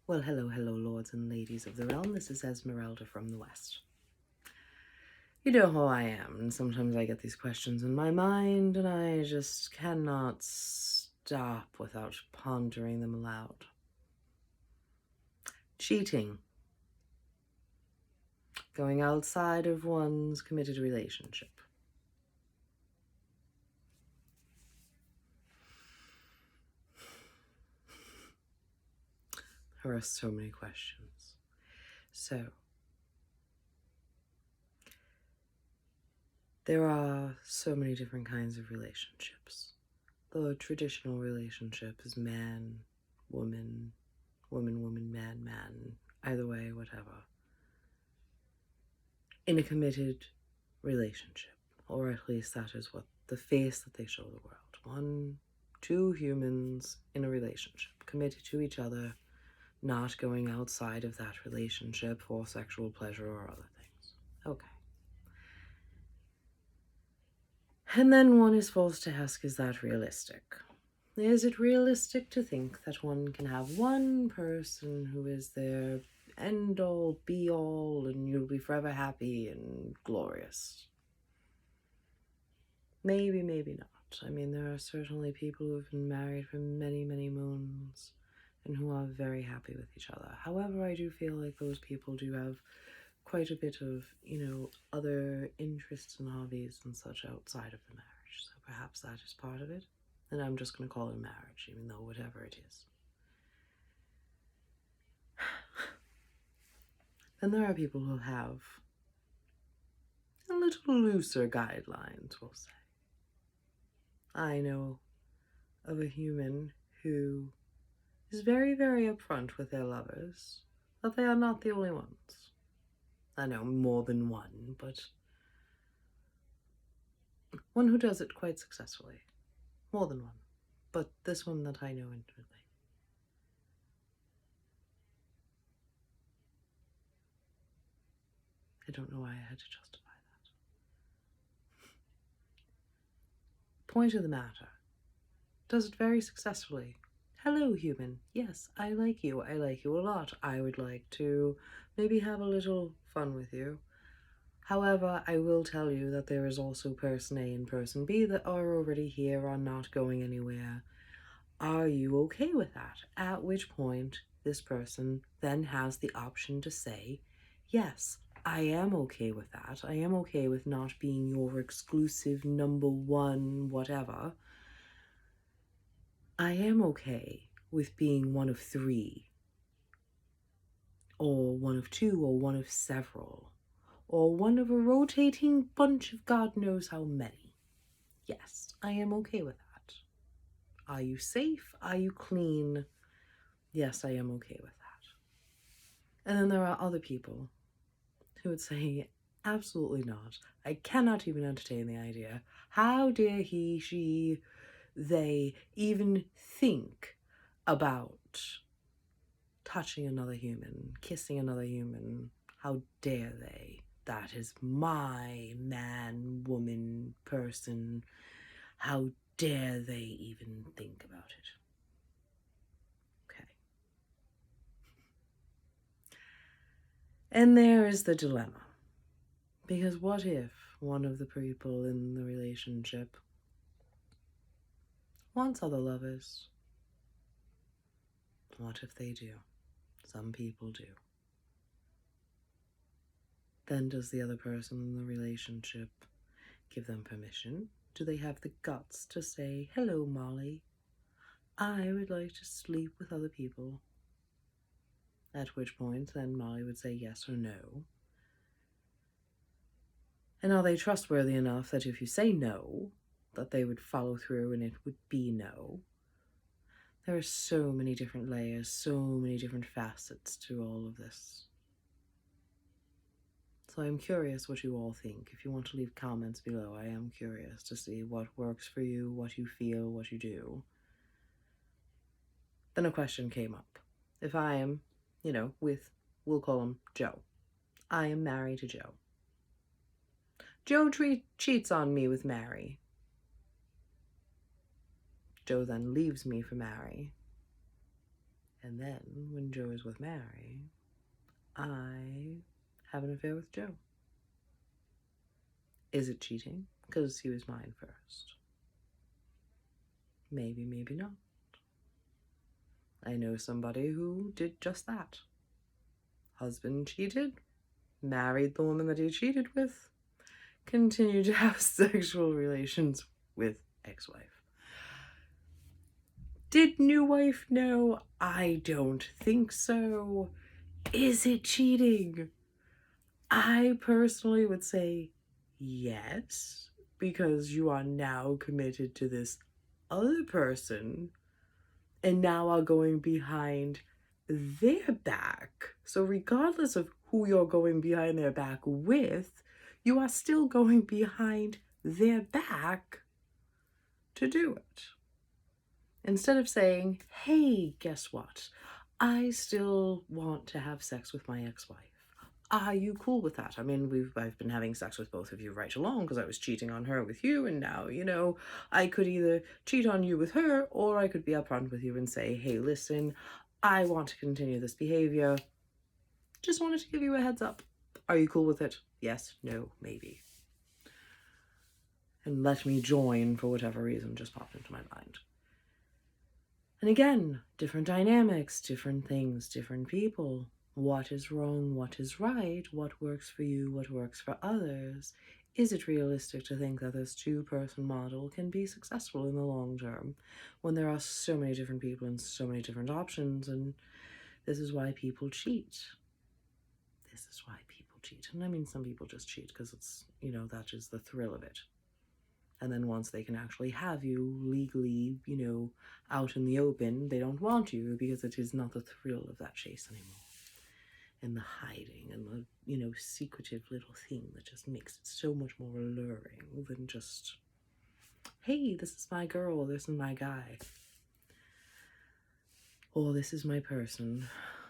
Well, hello, lords and ladies of the realm. This is Esmerelda from the West. You know how I am, and sometimes I get these questions in my mind, and I just cannot stop without pondering them aloud. Cheating. Going outside of one's committed relationship. There are so many questions. So, there are so many different kinds of relationships. The traditional relationship is man, woman, woman, woman, man, man, either way, whatever. In a committed relationship, or at least that is what the face that they show the world. Two humans in a relationship, committed to each other, not going outside of that relationship for sexual pleasure or other things. Okay. And then one is forced to ask, is that realistic? Is it realistic to think that one can have one person who is their end-all, be-all, and you'll be forever happy and glorious? Maybe, maybe not. I mean, there are certainly people who have been married for many, many moons and who are very happy with each other. However, I do feel like those people do have quite a bit of, other interests and hobbies and such outside of the marriage. So perhaps that is part of it. And I'm just going to call it marriage, even though whatever it is. Then there are people who have a little looser guidelines, we'll say. I know of a human who is very, very upfront with their lovers that they are not the only ones. I know more than one, but one who does it quite successfully. More than one, but this one that I know intimately. I don't know why I had to justify that. Point of the matter, does it very successfully. Hello, human. Yes, I like you. I like you a lot. I would like to maybe have a little fun with you. However, I will tell you that there is also person A and person B that are already here, are not going anywhere. Are you okay with that? At which point, this person then has the option to say, yes, I am okay with that. I am okay with not being your exclusive number one whatever. I am okay with being one of three, or one of two, or one of several, or one of a rotating bunch of God knows how many. Yes, I am okay with that. Are you safe? Are you clean? Yes, I am okay with that. And then there are other people who would say, absolutely not. I cannot even entertain the idea. How dare he, she, they even think about touching another human, kissing another human? How dare they? That is my man, woman, person. How dare they even think about it? Okay. And there is the dilemma. Because what if one of the people in the relationship wants other lovers? What if they do? Some people do. Then does the other person in the relationship give them permission? Do they have the guts to say, hello, Molly, I would like to sleep with other people? At which point, then Molly would say yes or no. And are they trustworthy enough that if you say no, that they would follow through and it would be no? There are so many different layers, so many different facets to all of this. So I'm curious what you all think. If you want to leave comments below, I am curious to see what works for you, what you feel, what you do. Then a question came up. If I am, we'll call him Joe. I am married to Joe. Joe cheats on me with Mary. Joe then leaves me for Mary. And then, when Joe is with Mary, I have an affair with Joe. Is it cheating? Because he was mine first. Maybe, maybe not. I know somebody who did just that. Husband cheated, married the woman that he cheated with, continued to have sexual relations with ex-wife. Did new wife know? I don't think so. Is it cheating? I personally would say yes, because you are now committed to this other person and now are going behind their back. So regardless of who you're going behind their back with, you are still going behind their back to do it. Instead of saying, hey, guess what? I still want to have sex with my ex-wife. Are you cool with that? I mean, I've been having sex with both of you right along because I was cheating on her with you, and now, I could either cheat on you with her, or I could be upfront with you and say, hey, listen, I want to continue this behavior. Just wanted to give you a heads up. Are you cool with it? Yes, no, maybe. And let me join for whatever reason just popped into my mind. And again, different dynamics, different things, different people. What is wrong? What is right? What works for you? What works for others? Is it realistic to think that this two-person model can be successful in the long term when there are so many different people and so many different options? And this is why people cheat. This is why people cheat. And I mean, some people just cheat because it's, that is the thrill of it. And then once they can actually have you legally, out in the open, they don't want you because it is not the thrill of that chase anymore. And the hiding and the, secretive little thing that just makes it so much more alluring than just, hey, this is my girl, this is my guy. Or this is my person.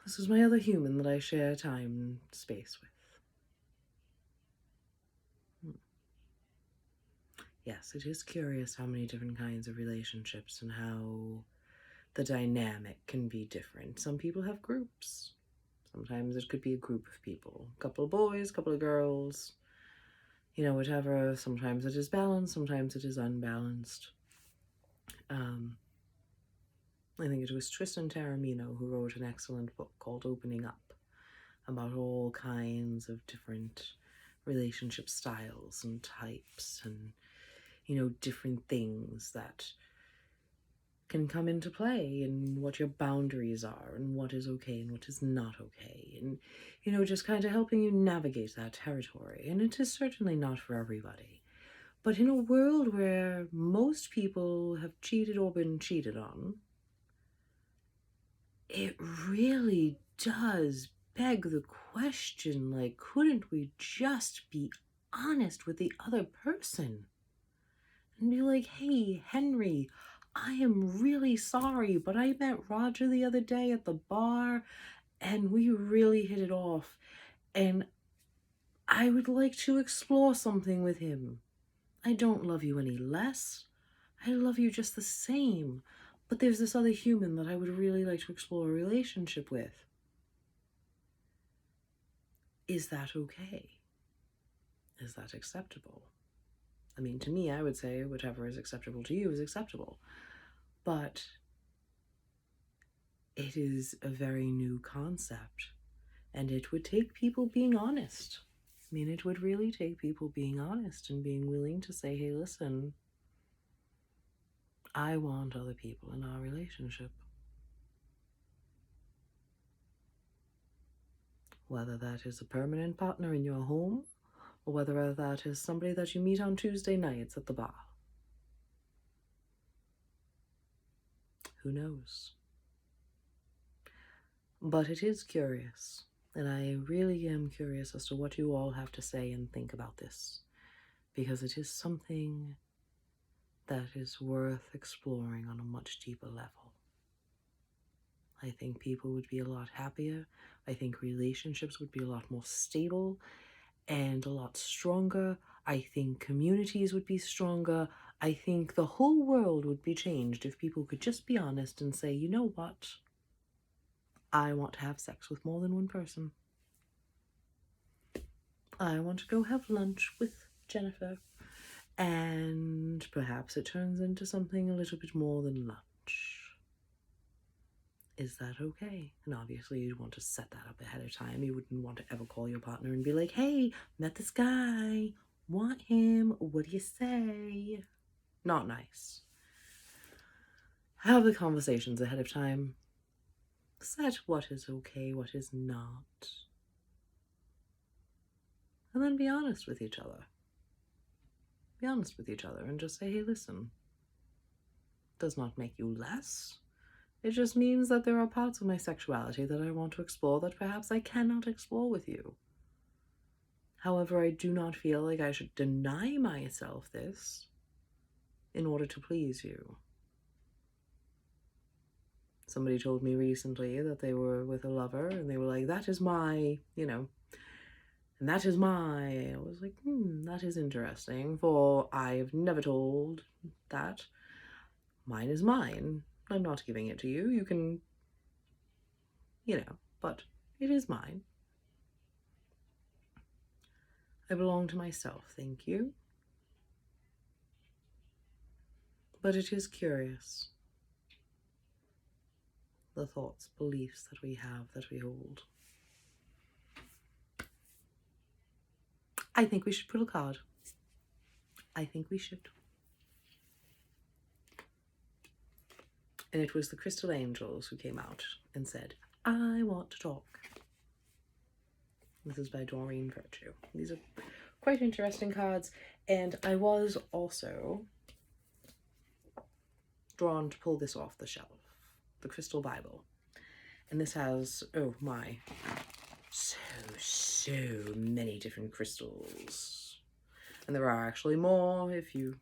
This is my other human that I share time and space with. Yes, it is curious how many different kinds of relationships and how the dynamic can be different. Some people have groups. Sometimes it could be a group of people. A couple of boys, a couple of girls, whatever. Sometimes it is balanced, sometimes it is unbalanced. I think it was Tristan Taormino who wrote an excellent book called Opening Up about all kinds of different relationship styles and types and different things that can come into play and what your boundaries are and what is okay and what is not okay. And, just kind of helping you navigate that territory. And it is certainly not for everybody. But in a world where most people have cheated or been cheated on, it really does beg the question, like, couldn't we just be honest with the other person? And be like, hey, Henry, I am really sorry, but I met Roger the other day at the bar and we really hit it off. And I would like to explore something with him. I don't love you any less. I love you just the same. But there's this other human that I would really like to explore a relationship with. Is that okay? Is that acceptable? I mean, to me, I would say whatever is acceptable to you is acceptable. But it is a very new concept, and it would take people being honest. I mean, it would really take people being honest and being willing to say, hey, listen, I want other people in our relationship. Whether that is a permanent partner in your home, or whether that is somebody that you meet on Tuesday nights at the bar. Who knows? But it is curious, and I really am curious as to what you all have to say and think about this, because it is something that is worth exploring on a much deeper level. I think people would be a lot happier. I think relationships would be a lot more stable and a lot stronger. I think communities would be stronger. I think the whole world would be changed if people could just be honest and say, you know what? I want to have sex with more than one person. I want to go have lunch with Jennifer, and perhaps it turns into something a little bit more than lunch. Is that okay? And obviously you'd want to set that up ahead of time. You wouldn't want to ever call your partner and be like, hey, met this guy, want him, what do you say? Not nice. Have the conversations ahead of time. Set what is okay, what is not. And then be honest with each other. Be honest with each other and just say, hey, listen, does not make you less. It just means that there are parts of my sexuality that I want to explore that perhaps I cannot explore with you. However, I do not feel like I should deny myself this in order to please you. Somebody told me recently that they were with a lover and they were like, that is my, and that is my, I was like, that is interesting, for I've never told that. Mine is mine. I'm not giving it to you. You can, but it is mine. I belong to myself, thank you. But it is curious, the thoughts, beliefs that we have, that we hold. I think we should pull a card. I think we should. And it was the Crystal Angels who came out and said, I want to talk. This is by Doreen Virtue. These are quite interesting cards. And I was also drawn to pull this off the shelf, the Crystal Bible. And this has, oh my, so many different crystals. And there are actually more if you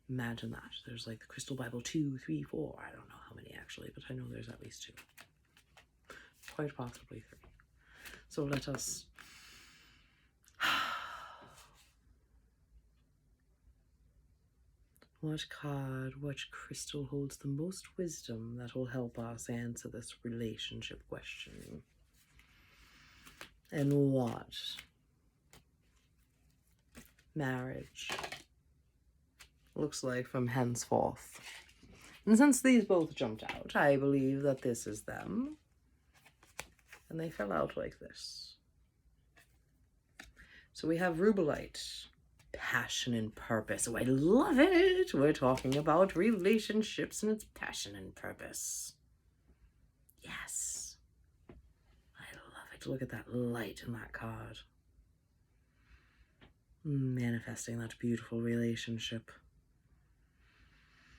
imagine that. There's like the Crystal Bible 2, 3, 4. I don't know how many actually, but I know there's at least 2. Quite possibly 3. So let us what card, what crystal holds the most wisdom that will help us answer this relationship question? And what marriage looks like from henceforth? And since these both jumped out, I believe that this is them. And they fell out like this. So we have Rubelite, passion and purpose. Oh, I love it. We're talking about relationships and its passion and purpose. Yes. I love it. Look at that light in that card. Manifesting that beautiful relationship.